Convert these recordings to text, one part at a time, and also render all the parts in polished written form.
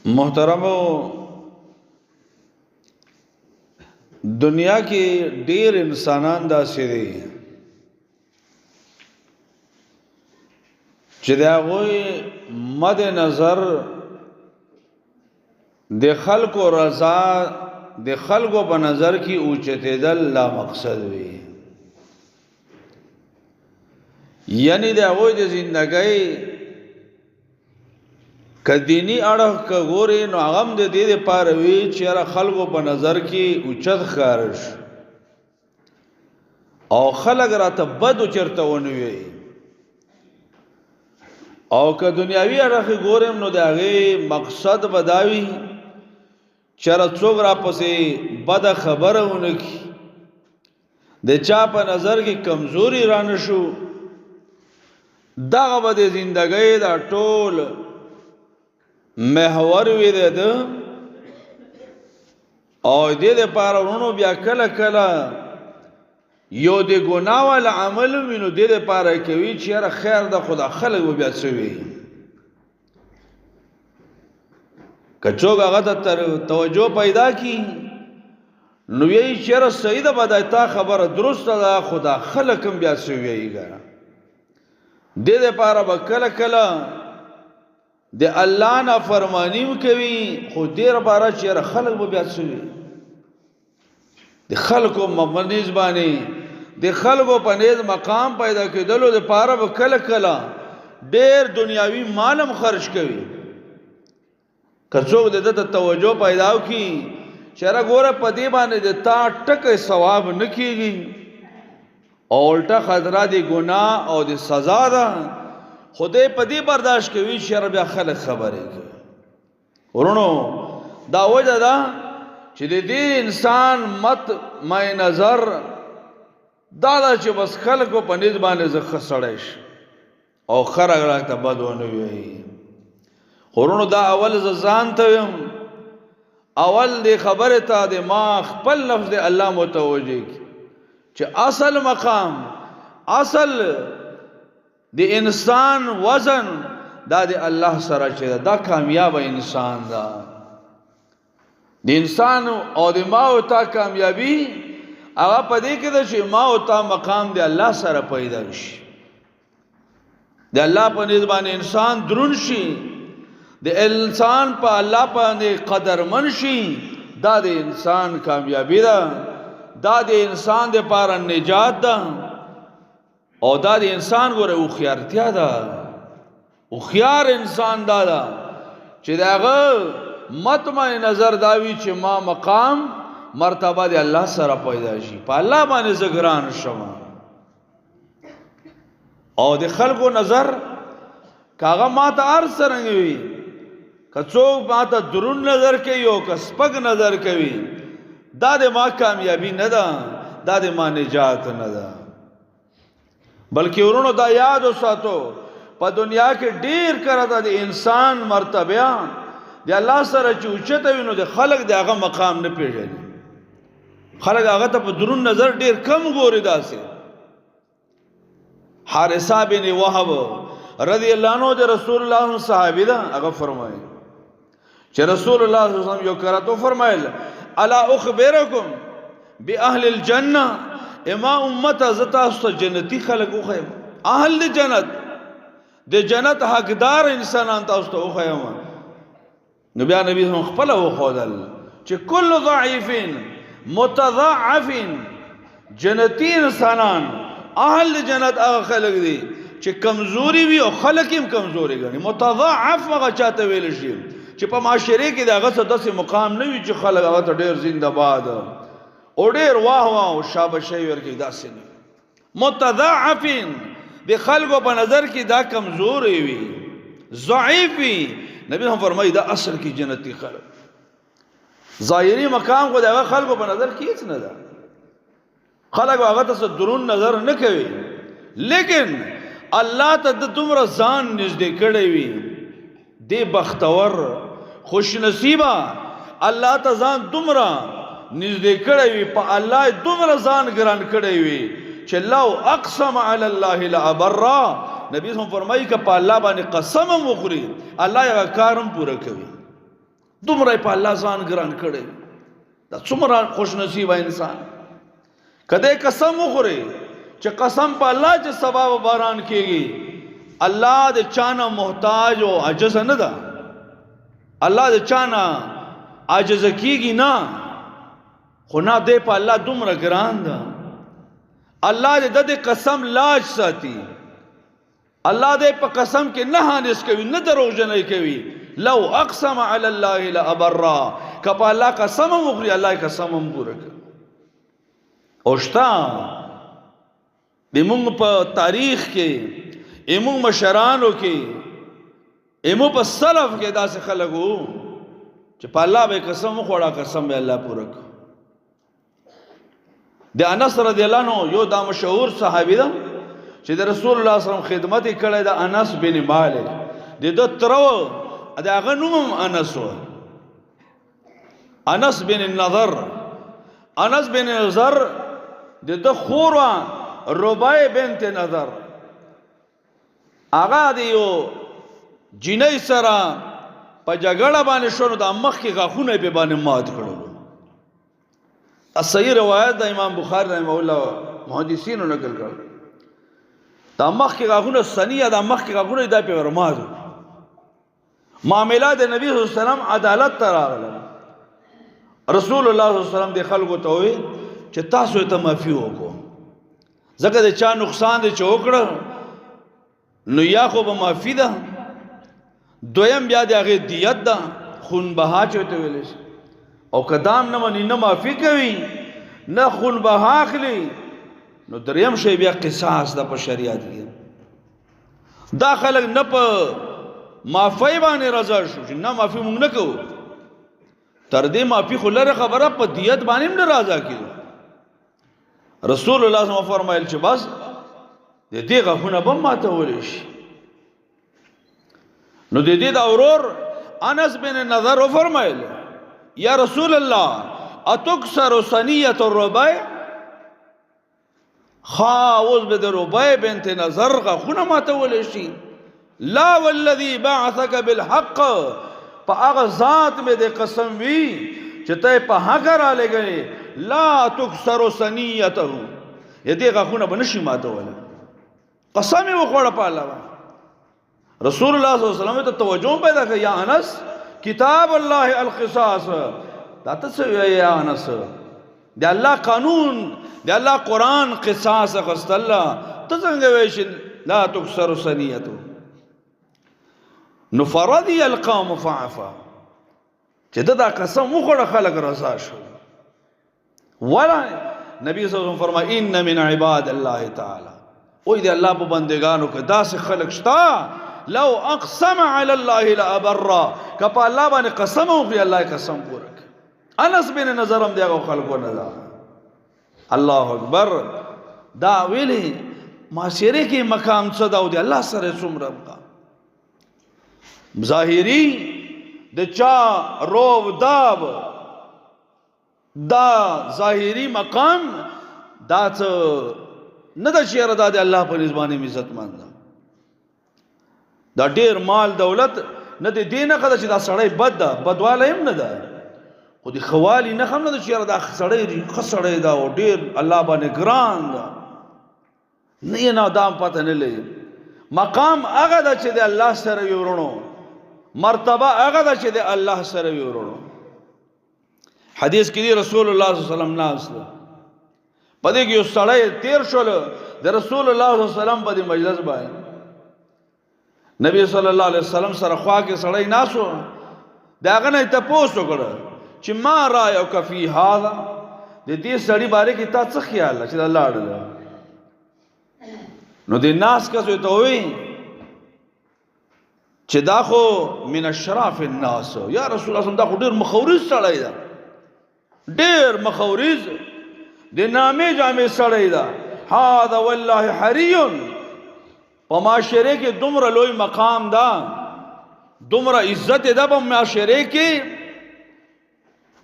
محترمو دنیا کې ډېر انسانان داسې دي چې د هغوی مد نظر د خلکو رضا د خلکو په نظر کې اوچتېدل لا مقصد وي، یعنی د هغوی د زندګۍ کدینی اړه کګوري نو هغه د دې لپاره وی چې را خلکو په نظر کې اوچت خارج او خلک راته بد چرته ونوي، او که دنیاوی اړه ګورم نو د هغه مقصد بداوي چې را څوک را پسې بد خبره ونکي، د چا په نظر کې کمزوري رانه شو، دغه به د زندګۍ دا ټول محور وی ده او دې لپاره ورونو بیا کله کله یو د ګناه ول عمل وینو دې لپاره کوي چې خیر د خدا خلک بیا سوي کچوګ هغه ته توجه پیدا کی نو یې شر سید بدایتا خبره درسته ده خدا خلکم بیا سويږي دې لپاره به کله کله د الله نه فرمانیم کوي خو ډیر بار چې خلک به بیا سوي د خلکو مبنیز باندې د خلکو په نيز مقام پیدا کېدلو د پاره به کله کله ډیر دنیاوی مالم خرج کوي، کڅوګ د ته توجه پیدا وکي چې را ګوره په دې باندې د تا ټکه ثواب نکېږي او الټا خطر دي ګناه او د سزا ده، خدای په دې برداشت کوي چې بیا خلک خبرې کوي ورونو دا وجه ده چې د دې انسان مت مای نظر دا چې بس خلکو په نيز باندې زخه سړیش او خرګ راته بدونه وي ورونو دا اول ځان ته يم اول دې خبره ته د ما خپل لفظ د الله متوجه چې اصل مقام اصل د انسان وزن دا د الله سره چې دا کامیاب انسان دا د انسان او د ما او تا کامیابی هغه پدې کې د چې ما او تا مقام د الله سره پیدا شي، د الله په نسبت انسان درون شي، د انسان په الله باندې قدرمن شي، دا د انسان کامیابی ده، دا د انسان د پاره نجات ده او دا د انسان ګوره او خيارتیا ده او خيار انسان دا ده چې داغه مطمع نظر داوي چې ما مقام مرتبه د الله سره پیدا شي، په الله باندې زګران شوم او د خلکو نظر کاغه ماته ار سرنګ وي کڅوګ ماته درون نظر کوي او کسپګ نظر کوي دا د ما کامیابی نه ده، دا د ما نجات نه ده، بلکې ورونو دا یاد وساتو په دنیا کې ډیر کړه د انسان مرتبه د الله سره چې اوچته وینو د خلک دغه مقام نه پیژني، خلک هغه ته په درون نظر ډیر کم ګوري، داسې حارثه بن وهب رضی الله عنه د رسول الله صحابي ده هغه فرمایي چې رسول الله صلی الله علیه وسلم یو کراتو فرمایل الا اخبرکم باهل الجنه اما امت زتا است جنتی خلق خو اهل جنت د جنت حقدار انسانان تاسو خو نبی نبی هم خپل او خدل چې کل ضعیفین متضاعف جنتی انسانان اهل جنت هغه خلق دي چې کمزوري وي او خلق هم کمزوري غني، متضاعف هغه چاته ویل شي چې په معاشره کې دغه څه د مقام نه وي چې خلک هغه ته ډیر زنده باد او ډیر واه واه او شاباشي ورکی داسې نه، متضاعفین د خلکو په نظر کې دا کمزوري وي ضعیف وي، نبی هم فرمایي دا اصل کې جنتی خلک ظاهري مقام خو دغه خلکو په نظر کې هیڅ نه ده، خلک هغه ته درون نظر نه کوي، لیکن الله ته د دومره ځان نږدې کړی وي دی بختور خوش نصیبه الله ته ځان دومره نږدې کړی وي، په الله دومره ځان ګران کړی وي چې لو اقسم علی الله لابر، نبی هم فرمایي که په الله باندې قسم مخوري الله یې کارم پوره کوي، دومره په الله ځان ګران کړي دا څومره خوش نصیبه انسان کده قسم وخوري چې قسم په الله چې سبب باران کیږي الله د چانه محتاج او عاجز نه ده الله د چانه عاجز کیږي نه خو نه دی په الله دومره ګران ده الله دې د قسم لاج ساتي الله دې په قسم کې نه هانس کوي نه دروغجنۍ کوي لو اقسم علی الله لابرا کپا الله قسم مخري الله قسم پوره کوي اوشتا بمونږ په تاریخ کې ایمو مشرانو کې ایمو په سلف کې داسې خلک وو چې په الله به قسم وخوړه قسم به الله پوره کوي د انس رضی الله عنه یو دا مشهور صحابي ده چې د رسول الله صلی الله علیه وسلم خدمت کړی د انس بن مالک د ترو د هغه نوم انس و انس بن النضر انس بن النضر د خور رباعه بنت نضر هغه د یو جنۍ سره په جګړه باندې شروع د مخ کې غاخونه په باندې مات کړو صحیح روایت د امام بخاری رحمه الله محدثینو نقل کړ د مخ کې غاخونه سنیه د مخ کې غاخونه د په ورمات معاملات د نبی صلی الله علیه وسلم عدالت تراغله رسول الله صلی الله علیه وسلم د خلکو ته وي چې تاسو ته معافي وکړو زکه د چا نقصان دي چوکړه نو یا خو به معافي ده دویم بیا د هغه دیت ده خون بها چوته ویل شي او قدام نه منی نه معافي کوي نه خون بها اخلي نو دریم شی بیا قصاص ده په شریعت کې دا خلک نه په معافی باندې رضا شو چې نه معافي مونږ نه کوو تر دې معافي خو لره خبره په دیت باندې هم نه راضا کیږي رسول الله صلی الله علیه وسلم فرمایل چې بس د دې غفونه به ماته ولې شي نو د دې دا اورور انس بن نضر فرمایل یا رسول الله اتکسر ثنیه الرباع خاوز به د رباع بنت نضر غفونه ماته ولې شي لا والذي بعثك بالحق فاغ ذات میں دے قسم وی چتے په حق را لګي لا تكسر ثنيته یدي غخونه بنشي ماته ولا قسم وخوړه په الله رسول الله صلی الله علیه وسلم ته توجه پیدا کړ یا انس کتاب الله القصاص دا ته یا انس دی الله قانون دی الله قران قصاص غست الله ته څنګه ویش لا تكسر ثنيته نو فرضی القوم فعفا چې دا قسم وخوړه خلک رضا شو ولا نبی صلی الله علیه وسلم فرمای ان من عباد الله تعالی او دې الله په بندگانو کې داسې خلک شتا لو اقسم على الله لابر کپا الله باندې قسم وکړي الله قسم پوره کوي انس بن نضر هم دغه خلکو نه ده الله اکبر دا ویلي معاشره کې مقام څه دا او دې الله سره څومره ظاهری د چا روب داب دا ظاهری مقام دا څه نه د شهر د الله په نسبانه عزت مند دا ډیر مال دولت نه د دینه کده چې دا سړی بد ده بدواله هم نه ده خو د خوالي نه هم نه د شهر د سړی خسړی دا او ډیر الله باندې ګران ده نه نه دام پته نه لې مقام هغه د چې د الله سره ورونو مرتبه هغه د چې د الله سره ورونو حدیث کې رسول الله صلی الله علیه وسلم ناس پدې کې یو سړی تیر شول د رسول الله صلی الله علیه وسلم په مجلس باندې نبی صلی الله علیه وسلم سره خوا کې سړی ناسو داغه نه تاسو وکړه چې ما رايك فی هذا د دې سړی باره کې تاسو خیال چې الله اړه نو د ناس کا څه ته وي چې دا خو من اشراف الناس یا رسول الله دا خو ډیر مخورز سړی دا ډیر مخورز د نامې جامې سړی دا هذا والله حری په معاشره کې دومره لوی مقام دا دومره عزت ده په معاشره کې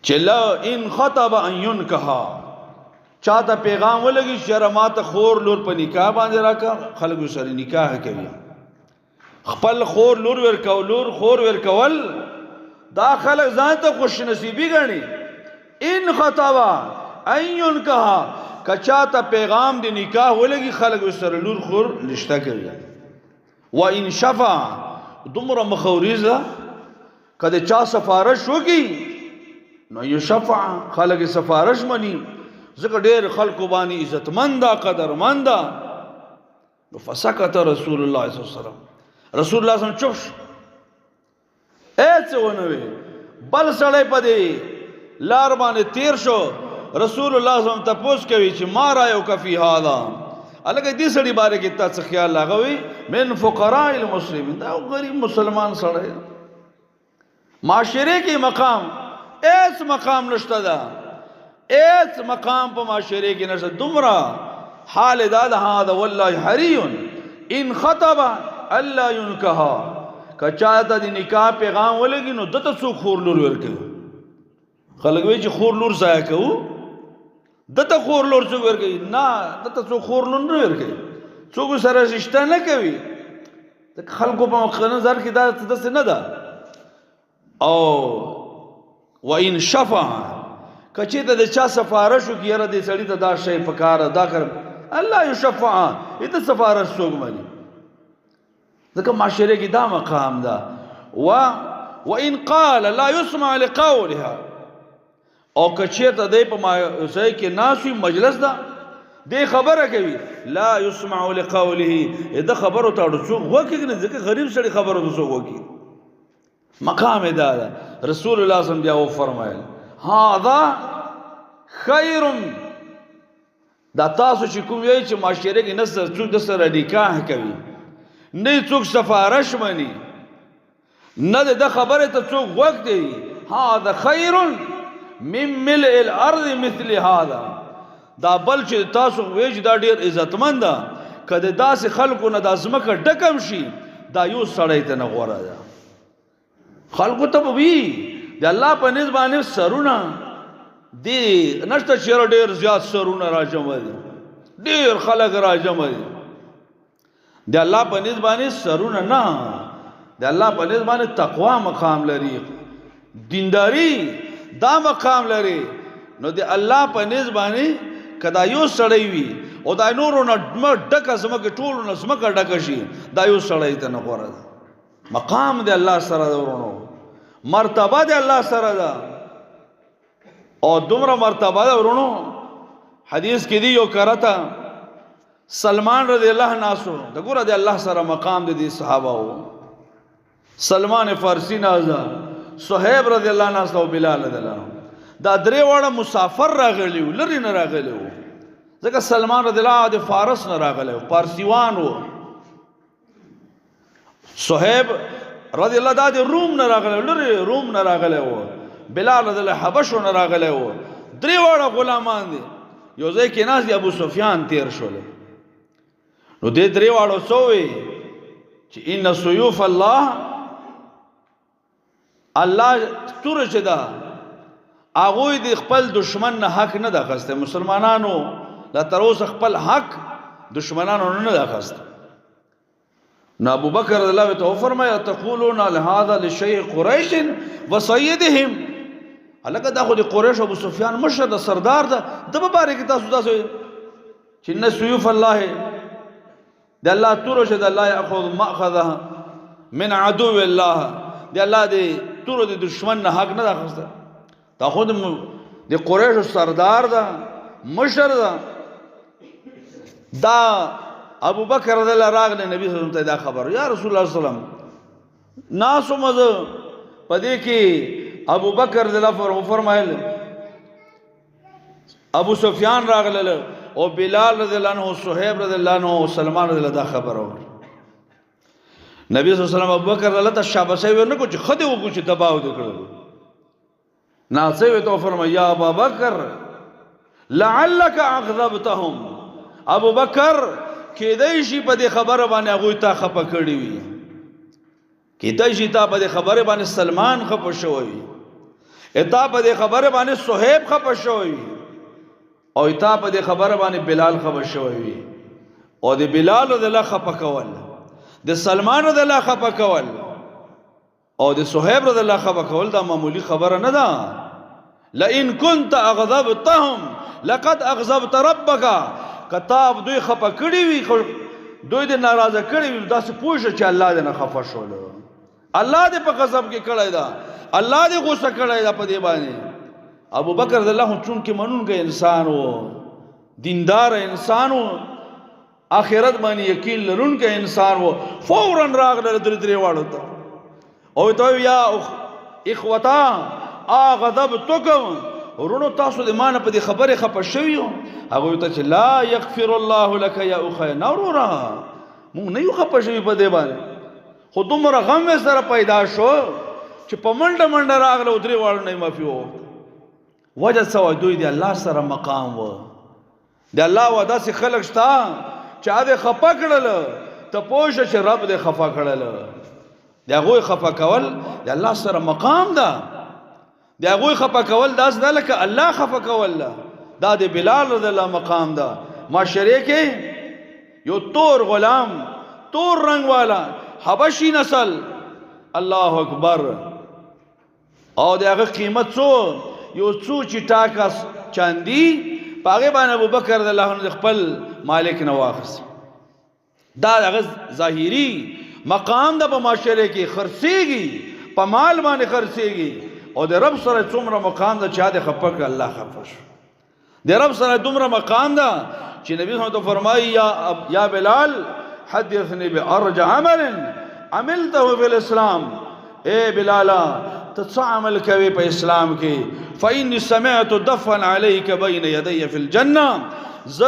چې لا ان خطب ان ينكها چاته پیغام ولګي شرمات خور لور په نکاح باندې راکا خلکو سره نکاح کوي خپل خور لور ور کول دا خلق ځان ته خوش نصیبی ګڼي ان خطبا ان کها کچا ته پیغام دی نکاح ولګي خلق سره لور خور لشته کوي و ان شفع دومره مخوریزه کله چا سفارش وکي نو یشفع خلق سفارش مني ځکه ډېر خلکو باندې عزتمند قدرمند نو فسکت رسول الله صلی الله علیه وسلم رسول الله صلی الله علیه وسلم چوپ ایڅ ونوي بل سړی پدې لار باندې تیر شو رسول الله صلی الله علیه وسلم تاسو کوي چې ما را یو کفی هاذا الګ دې سړي باره کې تاسو خیال لاغوي من فقراء المسلمین دا غریب مسلمان سړی معاشره کې مقام ایس مقام نشته دا ایس مقام په معاشره کې نشته دومره حال دا هذا والله حری ان خطب الا ينكح کچا ته د نکاح پیغام ولګي نو دته څوک خور لور ورکوي خلک وی چې خور لور ځای کوو دته خور لور څوک ورکوي نه دته څوک خور لور نه ورکوي څوک سره رشتہ نه کوي د خلکو په مخ نظر کې دا څه نه ده او وان شفع کچې ته د چا سفارش وکړه د سړی ته دا شی پکاره دا کر الله یشفع ایت سفارش څوک مانی ځکه معاشره کې دا مقام ده وان قال لا يسمع لقولها او کچې ته د په مای کې ناسي مجلس ده د خبره کوي لا يسمع لقوله دا خبره ته څوک وکړي نه ځکه غریب سړی خبره ته څوک وکړي مقام دا ده رسول الله صلی الله علیه وسلم فرمایل هذا خیر دا تاسو چې کوم وی چې معاشره کې نسر څوک د سره نکاح کوي نه څوک سفارش مني نه د خبره ته څوک وخت دی هذا خیر من ملء الارض مثل هذا دا بل چې تاسو وی چې دا ډیر عزتمند ده کله داسې خلکو نه د ازمکه ډکم شي دا یو سړی ته نه غوړه ده خلکو ته وی د الله په نسبت باندې سرونه دی نشته چې ډیر زیات سرونه راجم دي ډیر خلک راجم دي د الله په نسبت باندې سرونه نه د الله په نسبت باندې تقوا مقام لري دینداری دا مقام لري نو د الله په نسبت باندې کدا یو سړی وي او دا نورو نه ډکه زمکه ټولو نه زمکه ډکه شي دا یو سړی ته نه غوړه ده مقام د الله سره ده ورونو مرتبه د الله سره ده او دومره مرتبه ده ورونو حدیث کې دی یو کرتا سلمان رضی الله ناسو د ګوره د الله سره مقام د دې صحابه وو سلمان فارسی نازا صہیب رضی الله ناسو او بلال رضی الله دا درې وړه مسافر راغلی لري نه راغلی ځکه سلمان رضی الله د فارس نه راغلی پارسیوان وو صہیب رضی الله دا د روم نه راغلی لري روم نه راغلی وو بلال رضی الله حبشو نه راغلی وو درې وړه غلامان دي یو ځای کې ناز ابو سفیان تیر شول نو دې درې وړو سوې چې ان سيوف الله تور چدا هغه د خپل دشمن نه حق نه د غسته مسلمانانو لا تر اوسه خپل حق دشمنانو نه د غسته نو ابو بکر رضی الله عنه فرمایا تقولون لهذا لشيخ قريش وسيدهم هلکه دا خو د قریش ابو سفیان مشر د سردار ده د مبارک تاسو چې ان سيوف الله د الله تور شه د الله ياخذ ماخذها من عدو الله د الله د تور د دشمن نه حق نه غسته دا خود د قریش سردار ده مشر ده دا ابو بکر رضی الله راغله نبی صلی الله علیه وسلم ته دا خبر یا رسول الله صلی الله علیه وسلم ناسو مزه پدې کې ابو بکر رضی الله فرمایل ابو سفیان راغله او بلال رضی الله عنه صہیب رضی الله عنه او سلمان رضی الله دا خبر اور نبی صلی الله علیه وسلم ابو بکر رضی الله ته شاباسه ورنه کو چې خدای وګو چې دباو وکړو ناصر تو فرمایا ابو بکر لعلک اغضبتهم ابو بکر کېدای شي په دې خبره باندې هغه ته خپه کړی وي کېدای شي ته په دې خبره باندې سلمان خپه شوی اته په دې خبره باندې صہیب خپه شوی او اته په دې خبره باندې بلال خپه شوی او د بلال د الله خپه کول د سلمان د الله خپه کول او د صہیب رضی الله خبر کول دا معمولی خبره نه ده. لئن كنت اغضبتهم لقد اغضبت ربك. کتاب دوی خپه کړی وي دوی دې ناراضه کړی وي دا څه پوښه چې الله دې نه خفه شول. الله دې په غضب کې کړی دا، الله دې غوسه کړی دا په دې باندې. ابو بکر رضی الله عنه چونکه منونکی انسان وو، دیندار انسان وو، آخرت باندې یقین لرونکی انسان وو، فوراً راغله درې واړو ته او ته یا اخوتا اغضبتکم ورونو تاسو د مان په دې خبره خپه شوی هغه ته چې لا یغفر الله لك یا اخی نورا مونږ نه یو خپه شوی په دې باندې، خو دومره غم سره پیدا شو چې په منډه منډه راغله درې واړو نه معافي وو. وجه سوا دوی دی الله سره مقام و دی الله ودا سي خلق شتا چا دې خفه کړل ته پوښ چې رب دې خفه کړل. دی هغه خفه کول دی الله سره مقام ده. دی هغه خفه کول داس نه لکه الله خفه کول دا د بلال رضی الله مقام ده. معاشره کې یو تور غلام تور رنگ والا حبشی نسل الله اکبر او دغه قیمت څو یو څو چې ټاکس چاندی پاغه باندې ابوبکر رضی الله عنه خپل مالک نه واخص. دا هغه ظاهری مقام د په معاشره کې خرڅيږي په مال باندې خرڅيږي او د رب سره څومره مقام ده چې د خپک الله خفش. د رب سره دومره مقام ده چې نبی صلی الله علیه وسلم فرمایي یا بلال حدثني بأرج عمل عملته في الاسلام. اے بلالا ته عمل کوي په اسلام کې فإني سمعت دفن عليك بين يدي في الجنه. ز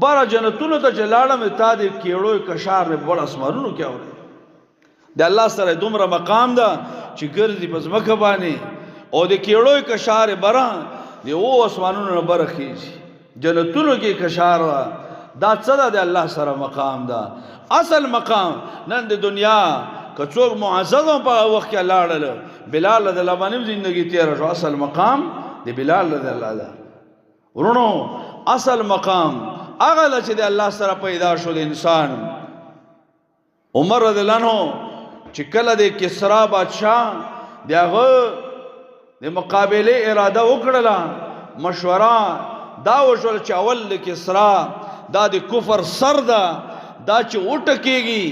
بار جنتونو ته جلاړم تا دې کېړو کشار نه بڑ اسمانونو کې اوري. د الله سره دومره مقام ده چې ګرځي په ځمکه باندې او د کېړو کشار برا دی او اسمانونو نه برخیږي جنتونو کې کشار دا څه ده د الله سره مقام ده. اصل مقام نن د دنیا که څوک معزز په وخت کې لاړل بلال رضی الله عنه زندگی تیر شو. اصل مقام د بلال رضی الله عنه ورونو اصل مقام هغه چې د الله سره پیدا شو د انسان. عمر رضی الله عنه چې کله د کسرا بادشاہ دغه د مقابله اراده وکړه مشوره دا وشول چې اول د کسرا دا د کفر سر ده دا چې وټکیږي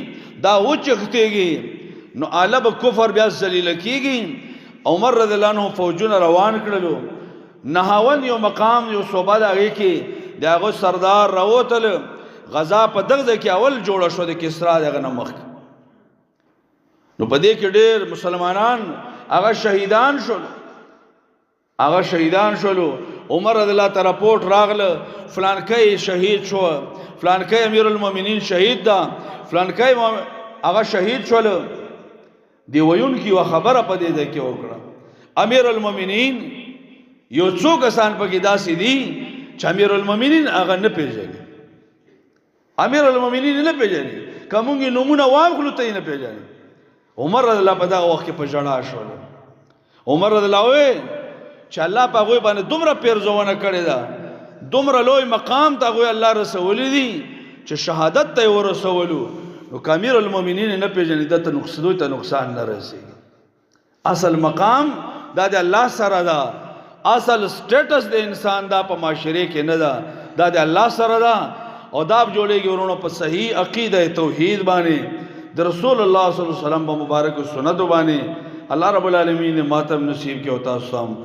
دا وچختیږي نو علب کفر بیا ذلیل کیږي. عمر رضی الله عنه فوجونه روان کړلو نهاون یو مقام یو صوبه دغه کې دغه سردار راوتل غزا په دغه کې اول جوړه شو د کسرا دغه نمخ. نو په دې کې ډېر مسلمانان هغه شهیدان شول. عمر رضی الله تعالی رپورټ راغله فلانکای شهید شو، فلانکای امیر المؤمنین شهید ده، فلانکای هغه شهید شول. دی ویون کی و خبره په دې ده کې وکړه امیر المؤمنین یو څو کسان پکې داسې دي چې امیر المؤمنین هغه نه پیژني. امیر المؤمنین نه پیژني کومږي نمونه واغلو ته نه پیژني. عمر رضی الله په دغه وخت کې په جړا شول. عمر رضی الله چې الله په غوي باندې دومره پیرزونه کړی دا دومره لوی مقام ته غوي الله رسول دي چې شهادت ته ورسولو نو امیر المؤمنین نه پیژني د نقصان نه رسیږي. اصل مقام دا د الله سره ده. اصل سټیټس د انسان دا په معاشره کې نه ده دا د الله سره ده او دا جوړيږي ورونو په صحیح عقیده توحید باندې د رسول الله صلی الله علیه وسلم په مبارک سنت باندې. الله رب العالمین ماتم نصیب کې او تاسو